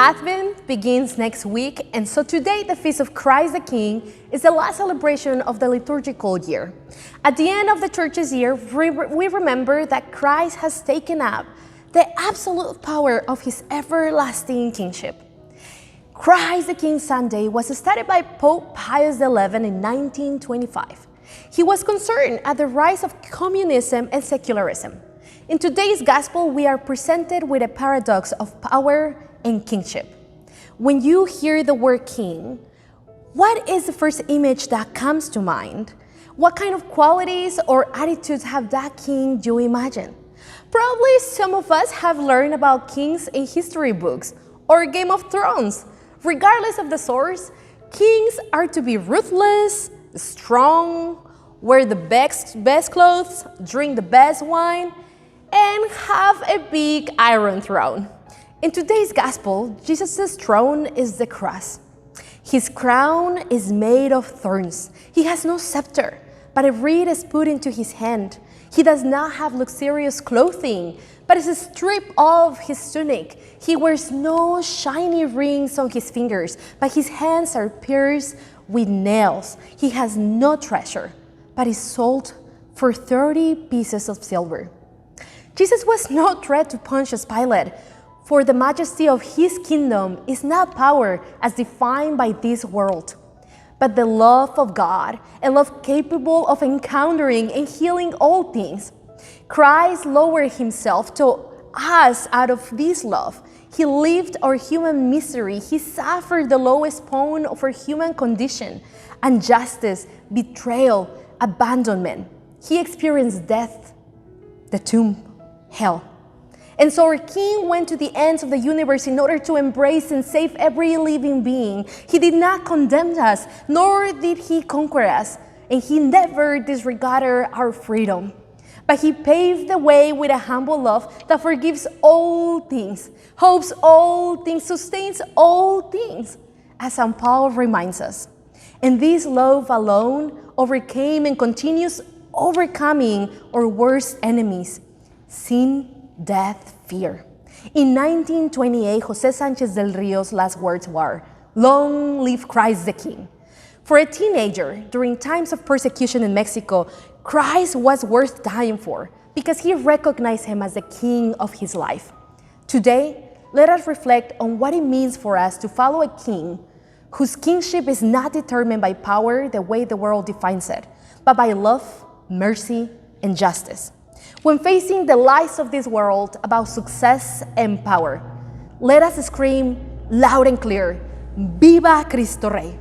Advent begins next week, and so today the Feast of Christ the King is the last celebration of the liturgical year. At the end of the Church's year, we remember that Christ has taken up the absolute power of his everlasting kingship. Christ the King Sunday was started by Pope Pius XI in 1925. He was concerned at the rise of communism and secularism. In today's gospel, we are presented with a paradox of power and kingship. When you hear the word king, what is the first image that comes to mind? What kind of qualities or attitudes have that king you imagine? Probably some of us have learned about kings in history books or Game of Thrones. Regardless of the source, kings are to be ruthless, strong, wear the best clothes, drink the best wine, and have a big iron throne. In today's gospel, Jesus' throne is the cross. His crown is made of thorns. He has no scepter, but a reed is put into his hand. He does not have luxurious clothing, but is stripped of his tunic. He wears no shiny rings on his fingers, but his hands are pierced with nails. He has no treasure, but is sold for 30 pieces of silver. Jesus was no threat to Pontius Pilate, for the majesty of his kingdom is not power as defined by this world, but the love of God, a love capable of encountering and healing all things. Christ lowered himself to us out of this love. He lived our human misery. He suffered the lowest point of our human condition, injustice, betrayal, abandonment. He experienced death, the tomb, hell. And so our King went to the ends of the universe in order to embrace and save every living being. He did not condemn us, nor did he conquer us, and he never disregarded our freedom. But he paved the way with a humble love that forgives all things, hopes all things, sustains all things, as St. Paul reminds us. And this love alone overcame and continues overcoming our worst enemies, sin, death, fear. In 1928, Jose Sanchez del Rio's last words were, "Long live Christ the King." For a teenager, during times of persecution in Mexico, Christ was worth dying for because he recognized him as the king of his life. Today, let us reflect on what it means for us to follow a king whose kingship is not determined by power the way the world defines it, but by love, mercy, and justice. When facing the lies of this world about success and power, let us scream loud and clear, "Viva Cristo Rey!"